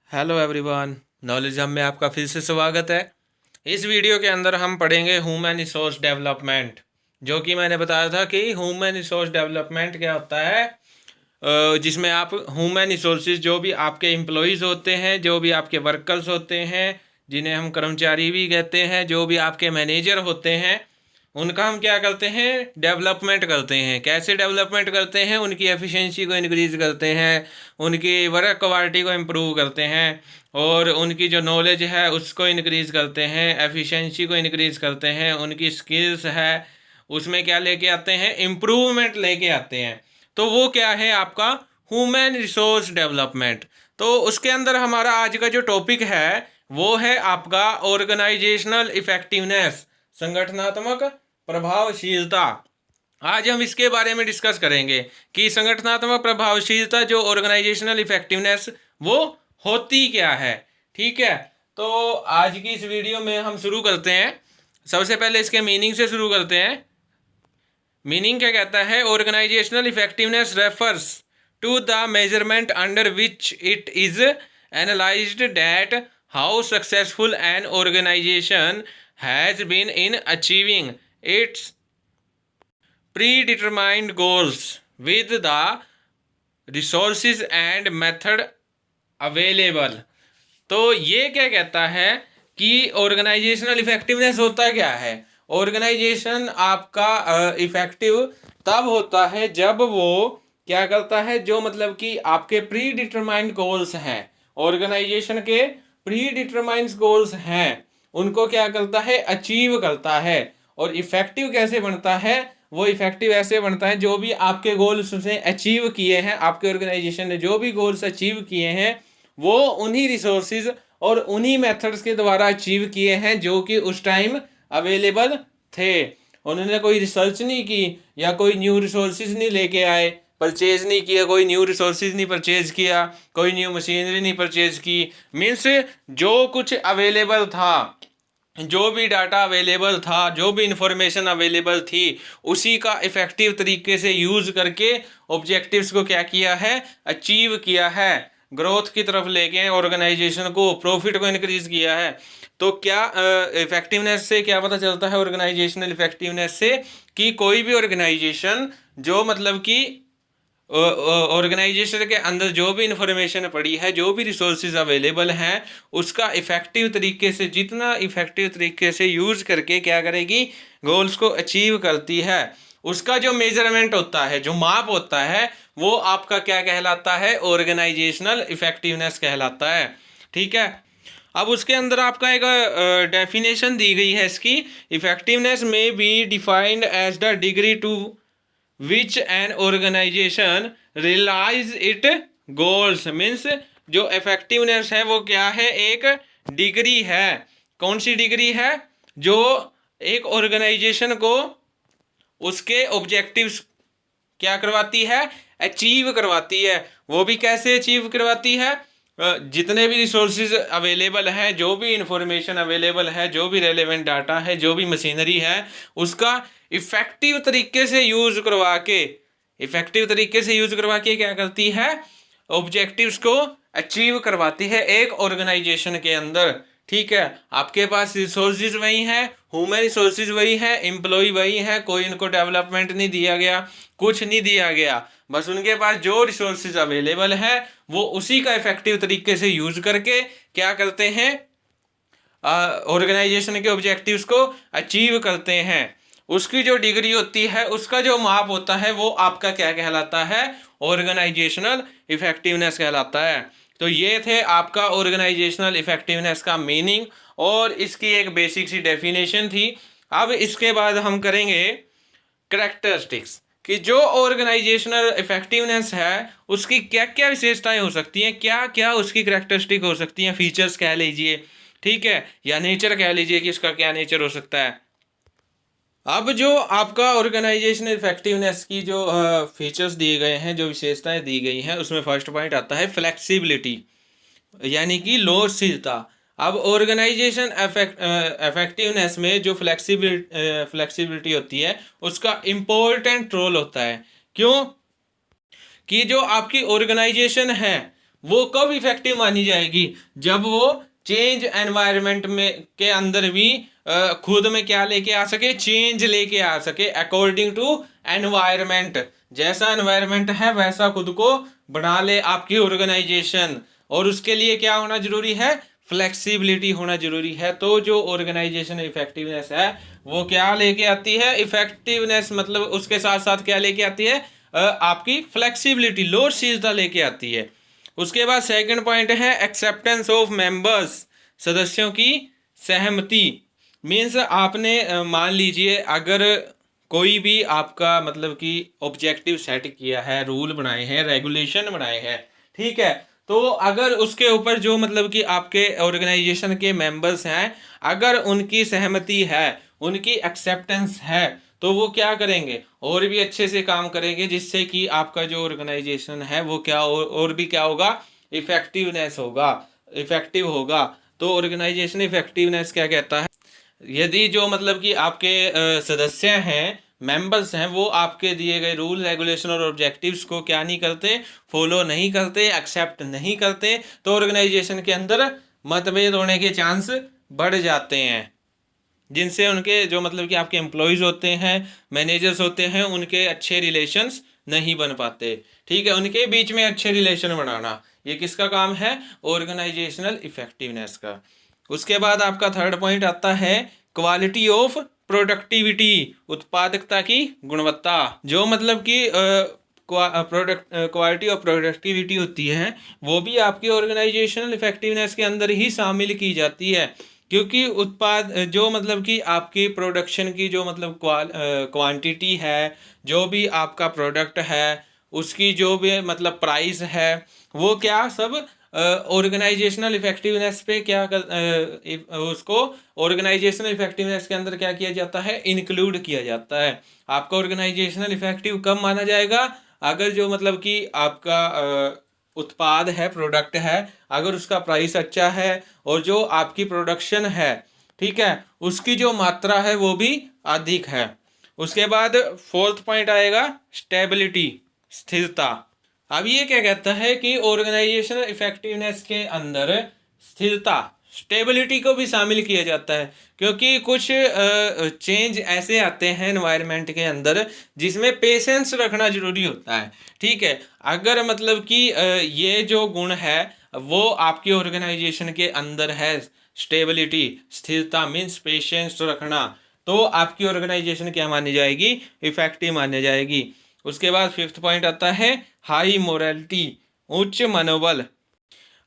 Hello everyone, knowledge hub में आपका फिर से स्वागत है। इस वीडियो के अंदर हम पढ़ेंगे ह्यूमन रिसोर्स डेवलपमेंट। जो कि मैंने बताया था कि ह्यूमन रिसोर्स डेवलपमेंट क्या होता है, जिसमें आप ह्यूमन रिसोर्सेज जो भी आपके एम्प्लॉयज़ होते हैं, जो भी आपके वर्कर्स होते हैं, जिन्हें हम कर्मचारी भी कहते हैं, जो भी आपके मैनेजर होते हैं, उनका हम क्या करते हैं, डेवलपमेंट करते हैं। कैसे डेवलपमेंट करते हैं? उनकी एफिशिएंसी को इंक्रीज़ करते हैं, उनकी वर्क क्वालिटी को इम्प्रूव करते हैं, और उनकी जो नॉलेज है उसको इंक्रीज़ करते हैं, एफिशिएंसी को इंक्रीज़ करते हैं, उनकी स्किल्स है उसमें क्या लेके आते हैं, इम्प्रूवमेंट लेके आते हैं। तो वो क्या है आपका ह्यूमन रिसोर्स डेवलपमेंट। तो उसके अंदर हमारा आज का जो टॉपिक है वो है आपका ऑर्गेनाइजेशनल इफेक्टिवनेस, संगठनात्मक प्रभावशीलता। आज हम इसके बारे में डिस्कस करेंगे कि संगठनात्मक प्रभावशीलता जो ऑर्गेनाइजेशनल इफेक्टिवनेस वो होती क्या है। ठीक है, तो आज की इस वीडियो में हम शुरू करते हैं। सबसे पहले इसके मीनिंग से शुरू करते हैं। मीनिंग क्या कहता है? Organisational effectiveness refers to the measurement under which it is analysed that how successful an organisation has been in achieving its predetermined goals with the resources and method available। तो ये क्या कहता है कि ऑर्गेनाइजेशनल इफेक्टिवनेस होता क्या है? Organisation आपका इफेक्टिव तब होता है जब वो क्या करता है, जो मतलब कि आपके प्री डिटरमाइंड गोल्स हैं, ऑर्गेनाइजेशन के प्री डिटरमाइंड गोल्स हैं, उनको क्या करता है, अचीव करता है। और इफेक्टिव कैसे बनता है? वो इफेक्टिव ऐसे बनता है जो भी आपके गोल्स उसने अचीव किए हैं, आपके ऑर्गेनाइजेशन ने जो भी गोल्स अचीव किए हैं वो उन्हीं रिसोर्सेज और उन्हीं मेथड्स के द्वारा अचीव किए हैं जो कि उस टाइम अवेलेबल थे। उन्होंने कोई रिसर्च नहीं की या कोई न्यू रिसोर्सेज नहीं लेके आए, परचेज नहीं किया, कोई न्यू रिसोर्सेज नहीं परचेज किया, कोई न्यू मशीनरी नहीं परचेज की। मीन्स जो कुछ अवेलेबल था, जो भी डाटा अवेलेबल था, जो भी इंफॉर्मेशन अवेलेबल थी, उसी का इफ़ेक्टिव तरीके से यूज़ करके ऑब्जेक्टिव्स को क्या किया है, अचीव किया है, ग्रोथ की तरफ लेके ऑर्गेनाइजेशन को, प्रॉफिट को इंक्रीज किया है। तो क्या इफेक्टिवनेस से क्या पता चलता है? ऑर्गेनाइजेशनल इफेक्टिवनेस से कि कोई भी ऑर्गेनाइजेशन जो मतलब कि ऑर्गेनाइजेशन के अंदर जो भी इंफॉर्मेशन पड़ी है, जो भी रिसोर्सेज अवेलेबल हैं, उसका इफ़ेक्टिव तरीके से, जितना इफ़ेक्टिव तरीके से यूज़ करके क्या करेगी, गोल्स को अचीव करती है। उसका जो मेजरमेंट होता है, जो माप होता है, वो आपका क्या कहलाता है? ऑर्गेनाइजेशनल इफेक्टिवनेस कहलाता है। ठीक है, अब उसके अंदर आपका एक डेफिनेशन दी गई है इसकी। Effectiveness may be defined as the degree to which an organisation realise it goals. Means जो इफेक्टिवनेस है वो क्या है? एक डिग्री है। कौन सी डिग्री है? जो एक ऑर्गेनाइजेशन को उसके ऑब्जेक्टिव्स क्या करवाती है, अचीव करवाती है। वो भी कैसे अचीव करवाती है? जितने भी रिसोर्सेज अवेलेबल हैं, जो भी इंफॉर्मेशन अवेलेबल है, जो भी रेलेवेंट डाटा है, जो भी मशीनरी है, उसका इफेक्टिव तरीके से यूज़ करवा के, इफेक्टिव तरीके से यूज़ करवा के क्या करती है, ऑब्जेक्टिव्स को अचीव करवाती है एक ऑर्गेनाइजेशन के अंदर। ठीक है, आपके पास रिसोर्सेज वही हैं, ह्यूमन रिसोर्सेज वही हैं, एम्प्लॉय वही हैं, कोई इनको डेवलपमेंट नहीं दिया गया, कुछ नहीं दिया गया। बस उनके पास जो रिसोर्सेज अवेलेबल है वो उसी का इफेक्टिव तरीके से यूज करके क्या करते हैं, ऑर्गेनाइजेशन के ऑब्जेक्टिव्स को अचीव करते हैं। उसकी जो डिग्री होती है, उसका जो माप होता है, वो आपका क्या कहलाता है? ऑर्गेनाइजेशनल इफेक्टिवनेस कहलाता है। तो ये थे आपका ऑर्गेनाइजेशनल इफेक्टिवनेस का मीनिंग, और इसकी एक बेसिक सी डेफिनेशन थी। अब इसके बाद हम करेंगे करेक्टरिस्टिक्स, कि जो ऑर्गेनाइजेशनल इफेक्टिवनेस है उसकी क्या क्या विशेषताएं हो सकती हैं, क्या क्या उसकी करेक्टरिस्टिक हो सकती हैं, फीचर्स कह लीजिए, ठीक है, या नेचर कह लीजिए कि इसका क्या नेचर हो सकता है। अब जो आपका ऑर्गेनाइजेशनल इफेक्टिवनेस की जो फीचर्स दिए गए हैं, जो विशेषताएं दी गई हैं, उसमें फर्स्ट पॉइंट आता है फ्लेक्सिबिलिटी, यानी कि लोचशीलता। अब ऑर्गेनाइजेशन इफेक्टिवनेस में जो फ्लेक्सिबिलिटी होती है उसका इम्पोर्टेंट रोल होता है। क्यों? कि जो आपकी ऑर्गेनाइजेशन है वो कब इफेक्टिव मानी जाएगी? जब वो चेंज एनवायरनमेंट में के अंदर भी खुद में क्या लेके आ सके, चेंज लेके आ सके अकॉर्डिंग टू एनवायरनमेंट। जैसा एनवायरनमेंट है वैसा खुद को बना ले आपकी ऑर्गेनाइजेशन। और उसके लिए क्या होना जरूरी है? फ्लेक्सिबिलिटी होना जरूरी है। तो जो ऑर्गेनाइजेशन इफेक्टिवनेस है वो क्या लेके आती है? इफेक्टिवनेस मतलब उसके साथ साथ क्या लेके आती है? आपकी फ्लेक्सिबिलिटी, लोचशीलता लेके आती है। उसके बाद सेकंड पॉइंट है एक्सेप्टेंस ऑफ मेंबर्स, सदस्यों की सहमति। मीन्स आपने मान लीजिए अगर कोई भी आपका मतलब कि ऑब्जेक्टिव सेट किया है, रूल बनाए हैं, रेगुलेशन बनाए हैं, ठीक है, तो अगर उसके ऊपर जो मतलब कि आपके ऑर्गेनाइजेशन के मेंबर्स हैं, अगर उनकी सहमति है, उनकी एक्सेप्टेंस है, तो वो क्या करेंगे? और भी अच्छे से काम करेंगे, जिससे कि आपका जो ऑर्गेनाइजेशन है वो क्या और भी क्या होगा? इफेक्टिवनेस होगा, इफेक्टिव होगा। तो ऑर्गेनाइजेशन इफेक्टिवनेस क्या कहता है? यदि जो मतलब कि आपके सदस्य हैं, मेंबर्स हैं, वो आपके दिए गए रूल रेगुलेशन और ऑब्जेक्टिव्स को क्या नहीं करते? फॉलो नहीं करते, एक्सेप्ट नहीं करते, तो ऑर्गेनाइजेशन के अंदर मतभेद होने के चांस बढ़ जाते हैं, जिनसे उनके जो मतलब कि आपके एम्प्लॉयज़ होते हैं, मैनेजर्स होते हैं, उनके अच्छे रिलेशंस नहीं बन पाते। ठीक है, उनके बीच में अच्छे रिलेशन बनाना ये किसका काम है? ऑर्गेनाइजेशनल इफेक्टिवनेस का। उसके बाद आपका थर्ड पॉइंट आता है क्वालिटी ऑफ प्रोडक्टिविटी, उत्पादकता की गुणवत्ता। जो मतलब कि प्रोडक्ट क्वालिटी ऑफ प्रोडक्टिविटी होती है वो भी आपकी ऑर्गेनाइजेशनल इफेक्टिवनेस के अंदर ही शामिल की जाती है। क्योंकि उत्पाद जो मतलब कि आपकी प्रोडक्शन की जो मतलब क्वांटिटी है, जो भी आपका प्रोडक्ट है, उसकी जो भी मतलब प्राइस है, वो क्या सब ऑर्गेनाइजेशनल इफेक्टिवनेस पे क्या उसको ऑर्गेनाइजेशनल इफेक्टिवनेस के अंदर क्या किया जाता है? इंक्लूड किया जाता है। आपका ऑर्गेनाइजेशनल इफेक्टिव कब माना जाएगा? अगर जो मतलब कि आपका उत्पाद है, प्रोडक्ट है, अगर उसका प्राइस अच्छा है और जो आपकी प्रोडक्शन है, ठीक है, उसकी जो मात्रा है वो भी अधिक है। उसके बाद फोर्थ पॉइंट आएगा स्टेबिलिटी, स्थिरता। अब ये क्या कहता है कि ऑर्गेनाइजेशनल इफेक्टिवनेस के अंदर स्थिरता, स्टेबिलिटी को भी शामिल किया जाता है। क्योंकि कुछ चेंज ऐसे आते हैं एनवायरनमेंट के अंदर जिसमें पेशेंस रखना जरूरी होता है। ठीक है, अगर मतलब कि ये जो गुण है वो आपकी ऑर्गेनाइजेशन के अंदर है, स्टेबिलिटी, स्थिरता मीन्स पेशेंस रखना, तो आपकी ऑर्गेनाइजेशन क्या मानी जाएगी? इफेक्टिव मानी जाएगी। उसके बाद फिफ्थ पॉइंट आता है हाई मोरालिटी, उच्च मनोबल।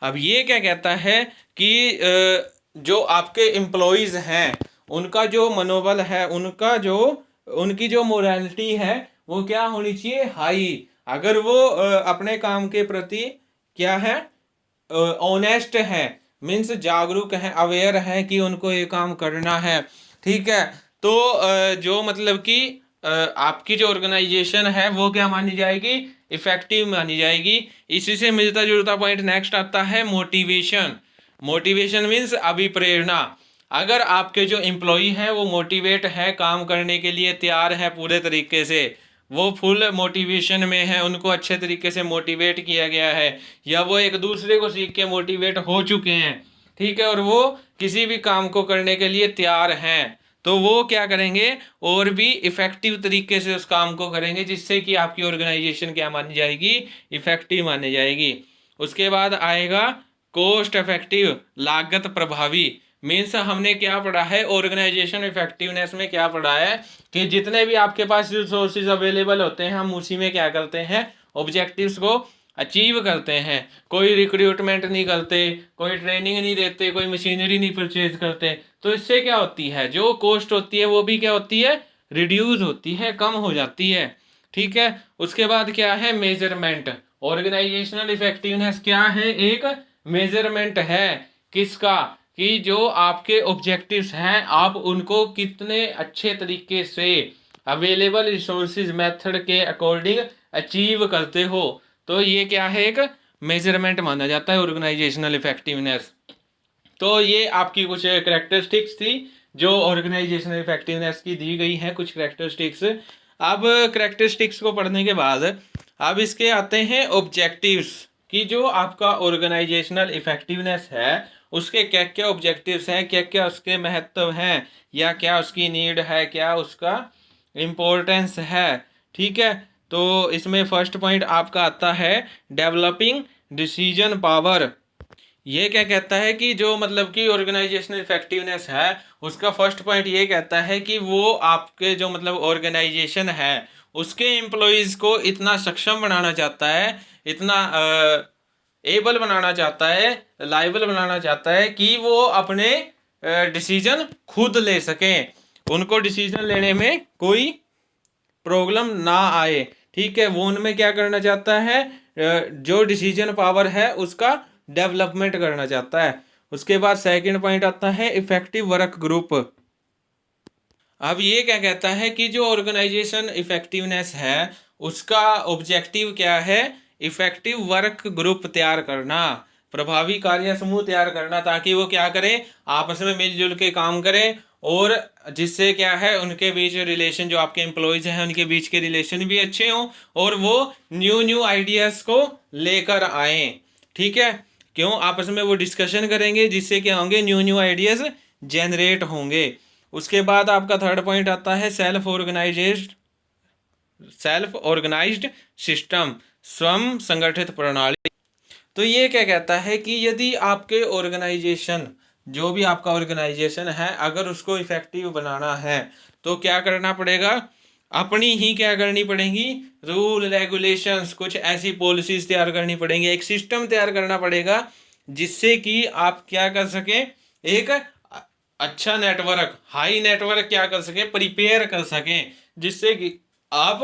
अब ये क्या कहता है कि जो आपके एम्प्लॉयज़ हैं उनका जो मनोबल है, उनका जो उनकी जो मोरालिटी है वो क्या होनी चाहिए? हाई। अगर वो अपने काम के प्रति क्या है? ऑनेस्ट है, मीन्स जागरूक है, अवेयर है कि उनको ये काम करना है। ठीक है, तो जो मतलब कि आपकी जो ऑर्गेनाइजेशन है वो क्या मानी जाएगी? इफेक्टिव मानी जाएगी। इसी से मिलता जुलता पॉइंट नेक्स्ट आता है मोटिवेशन। Motivation means अभिप्रेरणा। अगर आपके जो एम्प्लॉई हैं वो मोटिवेट है, काम करने के लिए तैयार है पूरे तरीके से, वो फुल मोटिवेशन में है, उनको अच्छे तरीके से मोटिवेट किया गया है, या वो एक दूसरे को सीख के मोटिवेट हो चुके हैं, ठीक है, और वो किसी भी काम को करने के लिए तैयार हैं, तो वो क्या करेंगे? और भी इफेक्टिव तरीके से उस काम को करेंगे, जिससे कि आपकी ऑर्गेनाइजेशन क्या मानी जाएगी? इफेक्टिव मानी जाएगी। उसके बाद आएगा कॉस्ट इफेक्टिव, लागत प्रभावी। मीन्स हमने क्या पढ़ा है ऑर्गेनाइजेशन इफेक्टिवनेस में? क्या पढ़ा है कि जितने भी आपके पास रिसोर्सेज अवेलेबल होते हैं हम उसी में क्या करते हैं? ऑब्जेक्टिव्स को अचीव करते हैं। कोई रिक्रूटमेंट नहीं करते, कोई ट्रेनिंग नहीं देते, कोई मशीनरी नहीं परचेज करते, तो इससे क्या होती है? जो कॉस्ट होती है वो भी क्या होती है? रिड्यूस होती है, कम हो जाती है। ठीक है, उसके बाद क्या है? मेजरमेंट। ऑर्गेनाइजेशनल इफेक्टिवनेस क्या है? एक मेजरमेंट है। किसका? कि जो आपके ऑब्जेक्टिव्स हैं आप उनको कितने अच्छे तरीके से अवेलेबल रिसोर्सेज मेथड के अकॉर्डिंग अचीव करते हो, तो ये क्या है? एक मेजरमेंट माना जाता है ऑर्गेनाइजेशनल इफेक्टिवनेस। तो ये आपकी कुछ करेक्टरिस्टिक्स थी जो ऑर्गेनाइजेशनल इफेक्टिवनेस की दी गई है, कुछ करेक्टरिस्टिक्स। अब करेक्टरिस्टिक्स को पढ़ने के बाद अब इसके आते हैं ऑब्जेक्टिव्स। कि जो आपका ऑर्गेनाइजेशनल इफेक्टिवनेस है उसके क्या क्या ऑब्जेक्टिव्स हैं, क्या क्या उसके महत्व हैं, या क्या उसकी नीड है, क्या उसका इम्पोर्टेंस है। ठीक है, तो इसमें फर्स्ट पॉइंट आपका आता है डेवलपिंग डिसीजन पावर। ये क्या कहता है कि जो मतलब कि ऑर्गेनाइजेशनल इफेक्टिवनेस है उसका फर्स्ट पॉइंट ये कहता है कि वो आपके जो मतलब ऑर्गेनाइजेशन है उसके एम्प्लॉयज़ को इतना सक्षम बनाना चाहता है, इतना एबल बनाना चाहता है, लाइबल बनाना चाहता है कि वो अपने डिसीजन खुद ले सकें, उनको डिसीजन लेने में कोई प्रॉब्लम ना आए। ठीक है, वो उनमें क्या करना चाहता है, जो डिसीजन पावर है उसका डेवलपमेंट करना चाहता है। उसके बाद सेकंड पॉइंट आता है इफेक्टिव वर्क ग्रुप। अब ये क्या कहता है कि जो ऑर्गेनाइजेशन इफेक्टिवनेस है उसका ऑब्जेक्टिव क्या है, इफेक्टिव वर्क ग्रुप तैयार करना, प्रभावी कार्य समूह तैयार करना, ताकि वो क्या करें, आपस में मिलजुल के काम करें, और जिससे क्या है उनके बीच रिलेशन, जो आपके एम्प्लॉयज़ हैं उनके बीच के रिलेशन भी अच्छे हों और वो न्यू न्यू आइडियाज़ को लेकर आएँ। ठीक है, क्यों, आपस में वो डिस्कशन करेंगे जिससे क्या होंगे, न्यू न्यू आइडियाज़ जनरेट होंगे। उसके बाद आपका थर्ड पॉइंट आता है सेल्फ ऑर्गेनाइज्ड सिस्टम, स्वयं संगठित प्रणाली। तो ये क्या कहता है कि यदि आपके ऑर्गेनाइजेशन, जो भी आपका ऑर्गेनाइजेशन है, अगर उसको इफेक्टिव बनाना है तो क्या करना पड़ेगा, अपनी ही क्या करनी पड़ेगी, रूल रेगुलेशंस, कुछ ऐसी पॉलिसीज तैयार करनी पड़ेंगी, एक सिस्टम तैयार करना पड़ेगा जिससे कि आप क्या कर सकें, एक अच्छा नेटवर्क, हाई नेटवर्क क्या कर सकें, प्रिपेयर कर सकें, जिससे कि आप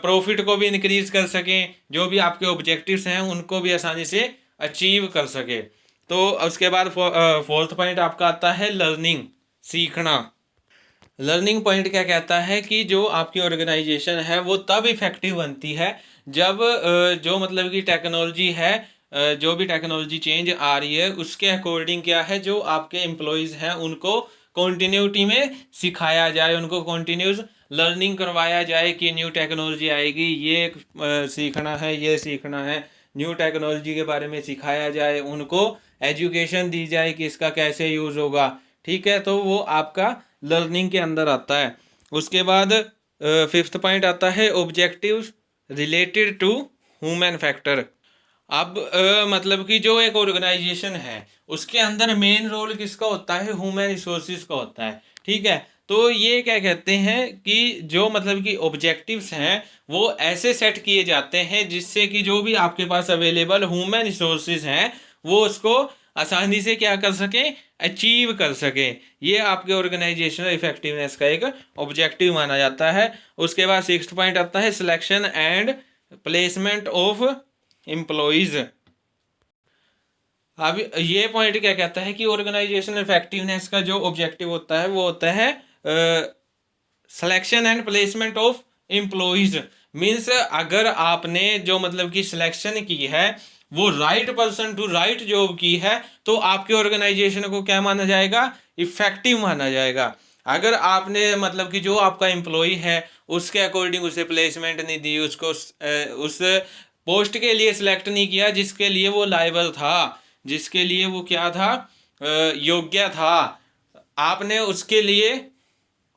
प्रॉफिट को भी इंक्रीज कर सकें, जो भी आपके ऑब्जेक्टिव्स हैं उनको भी आसानी से अचीव कर सके। तो उसके बाद फोर्थ पॉइंट आपका आता है लर्निंग, सीखना। लर्निंग पॉइंट क्या कहता है कि जो आपकी ऑर्गेनाइजेशन है वो तब इफेक्टिव बनती है जब जो मतलब कि टेक्नोलॉजी है, जो भी टेक्नोलॉजी चेंज आ रही है उसके अकॉर्डिंग क्या है, जो आपके एम्प्लॉयज़ हैं उनको कॉन्टीन्यूटी में सिखाया जाए, उनको कॉन्टीन्यूस लर्निंग करवाया जाए कि न्यू टेक्नोलॉजी आएगी, ये सीखना है, ये सीखना है, न्यू टेक्नोलॉजी के बारे में सिखाया जाए, उनको एजुकेशन दी जाए कि इसका कैसे यूज़ होगा। ठीक है, तो वो आपका लर्निंग के अंदर आता है। उसके बाद फिफ्थ पॉइंट आता है objectives related to human factor. अब मतलब कि जो एक ऑर्गेनाइजेशन है उसके अंदर मेन रोल किसका होता है, ह्यूमन रिसोर्सेज का होता है। ठीक है, तो ये क्या कहते हैं कि जो मतलब कि ऑब्जेक्टिव्स हैं वो ऐसे सेट किए जाते हैं जिससे कि जो भी आपके पास अवेलेबल ह्यूमन रिसोर्सेज हैं वो उसको आसानी से क्या कर सकें, अचीव कर सकें। ये आपके ऑर्गेनाइजेशनल इफेक्टिवनेस का एक ऑब्जेक्टिव माना जाता है। उसके बाद सिक्स्थ पॉइंट आता है selection and placement of employees. अब ये पॉइंट क्या कहता है कि ऑर्गेनाइजेशनल इफेक्टिवनेस का जो ऑब्जेक्टिव होता है वो होता है selection and placement of employees. Means अगर आपने जो मतलब कि सिलेक्शन की है वो right person to right job की है तो आपके ऑर्गेनाइजेशन को क्या माना जाएगा, इफेक्टिव माना जाएगा। अगर आपने मतलब कि जो आपका एम्प्लॉय है उसके अकॉर्डिंग उसे प्लेसमेंट नहीं दी, उसको उस पोस्ट के लिए सिलेक्ट नहीं किया जिसके लिए वो लायबल था, जिसके लिए वो क्या था, योग्य था, आपने उसके लिए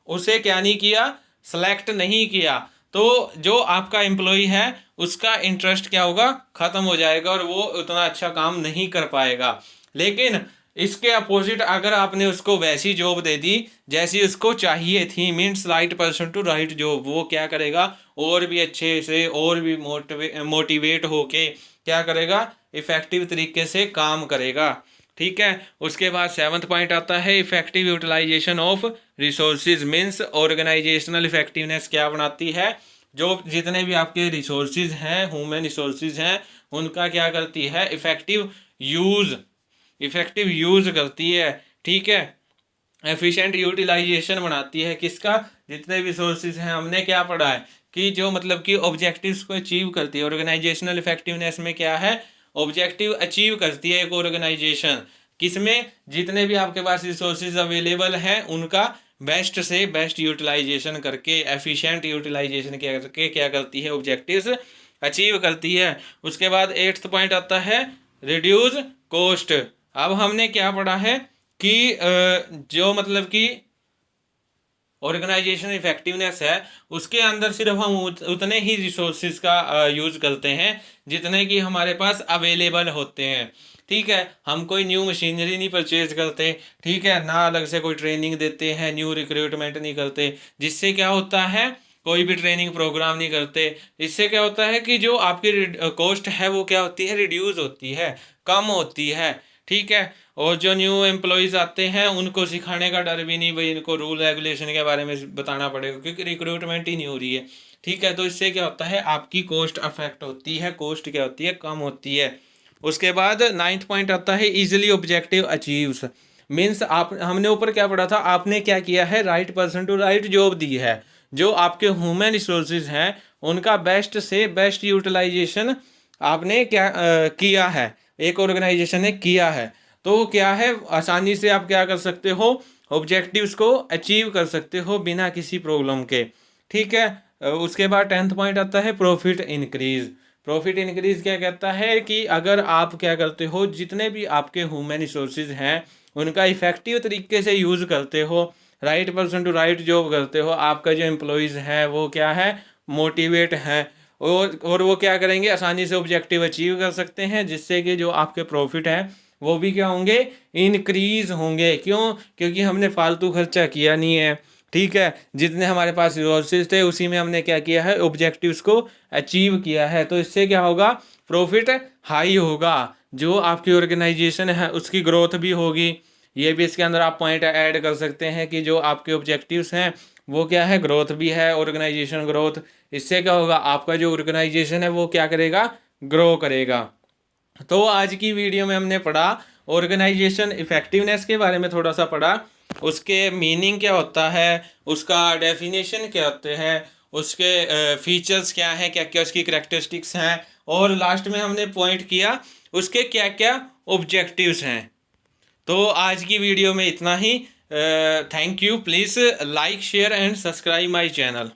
उसे क्या नहीं किया, सेलेक्ट नहीं किया, तो जो आपका एम्प्लॉय है उसका इंटरेस्ट क्या होगा, ख़त्म हो जाएगा और वो उतना अच्छा काम नहीं कर पाएगा। लेकिन इसके अपोजिट अगर आपने उसको वैसी जॉब दे दी जैसी उसको चाहिए थी, means right person to right job, वो क्या करेगा और भी अच्छे से और भी मोटिवेट होके क्या करेगा, इफ़ेक्टिव तरीके से काम करेगा। ठीक है, उसके बाद सेवन्थ पॉइंट आता है effective utilisation of resources. Means organisational effectiveness क्या बनाती है, जो जितने भी आपके रिसोर्सेज हैं, ह्यूमन रिसोर्सेज हैं, उनका क्या करती है, इफेक्टिव यूज़ करती है। ठीक है, एफिशिएंट यूटिलाइजेशन बनाती है, किसका, जितने भी रिसोर्सेज हैं। हमने क्या पढ़ा है कि जो मतलब कि ऑब्जेक्टिव्स को अचीव करती है ऑर्गेनाइजेशनल इफेक्टिवनेस में, क्या है, ऑब्जेक्टिव अचीव करती है एक ऑर्गेनाइजेशन, किसमें, जितने भी आपके पास रिसोर्सेज अवेलेबल हैं उनका बेस्ट से बेस्ट यूटिलाइजेशन करके, एफिशिएंट यूटिलाइजेशन करके क्या करती है, ऑब्जेक्टिव्स अचीव करती है। उसके बाद 8th पॉइंट आता है रिड्यूस कॉस्ट। अब हमने क्या पढ़ा है कि जो मतलब कि ऑर्गेनाइजेशन इफेक्टिवनेस है उसके अंदर सिर्फ हम उतने ही रिसोर्सेज का यूज़ करते हैं जितने कि हमारे पास अवेलेबल होते हैं। ठीक है, हम कोई न्यू मशीनरी नहीं परचेज करते, ठीक है, ना अलग से कोई ट्रेनिंग देते हैं, न्यू रिक्रूटमेंट नहीं करते, जिससे क्या होता है कोई भी ट्रेनिंग प्रोग्राम नहीं करते। इससे क्या होता है कि जो आपकी कॉस्ट है वो क्या होती है, रिड्यूस होती है, कम होती है। ठीक है, और जो न्यू एम्प्लॉयज़ आते हैं उनको सिखाने का डर भी नहीं, भाई इनको रूल रेगुलेशन के बारे में बताना पड़ेगा क्योंकि रिक्रूटमेंट ही नहीं हो रही है। ठीक है, तो इससे क्या होता है आपकी कॉस्ट अफेक्ट होती है, कॉस्ट क्या होती है, कम होती है। उसके बाद 9th पॉइंट आता है इजीली ऑब्जेक्टिव अचीव्स। मीन्स आप हमने ऊपर क्या पढ़ा था, आपने क्या किया है, right person to right job दी है। जो आपके ह्यूमन रिसोर्सेज हैं उनका बेस्ट से बेस्ट यूटिलाइजेशन आपने क्या किया है, एक ऑर्गेनाइजेशन ने किया है। तो क्या है, आसानी से आप क्या कर सकते हो, ऑब्जेक्टिव्स को अचीव कर सकते हो बिना किसी प्रॉब्लम के। ठीक है, उसके बाद 10th पॉइंट आता है प्रॉफिट इंक्रीज। प्रॉफिट इंक्रीज क्या कहता है कि अगर आप क्या करते हो, जितने भी आपके ह्यूमन रिसोर्सेज हैं उनका इफेक्टिव तरीके से यूज़ करते हो, right person to right job करते हो, आपका जो एम्प्लॉयज़ हैं वो क्या है, मोटिवेट हैं, और वो क्या करेंगे, आसानी से ऑब्जेक्टिव अचीव कर सकते हैं, जिससे कि जो आपके प्रॉफिट हैं वो भी क्या होंगे, इंक्रीज होंगे। क्यों? क्योंकि हमने फालतू खर्चा किया नहीं है। ठीक है, जितने हमारे पास रिसोर्सेज थे उसी में हमने क्या किया है, ऑब्जेक्टिव्स को अचीव किया है। तो इससे क्या होगा, प्रॉफिट हाई होगा, जो आपकी ऑर्गेनाइजेशन है उसकी ग्रोथ भी होगी। ये भी इसके अंदर आप पॉइंट ऐड कर सकते हैं कि जो आपके ऑब्जेक्टिव्स हैं वो क्या है, ग्रोथ भी है, ऑर्गेनाइजेशन ग्रोथ। इससे क्या होगा, आपका जो ऑर्गेनाइजेशन है वो क्या करेगा, ग्रो करेगा। तो आज की वीडियो में हमने पढ़ा ऑर्गेनाइजेशन इफेक्टिवनेस के बारे में, थोड़ा सा पढ़ा, उसके मीनिंग क्या होता है, उसका डेफिनेशन क्या होते हैं, उसके फीचर्स क्या हैं, क्या क्या उसकी करेक्टरिस्टिक्स हैं, और लास्ट में हमने पॉइंट किया उसके क्या क्या ऑब्जेक्टिव्स हैं। तो आज की वीडियो में इतना ही। Thank you. Please like share and subscribe my channel.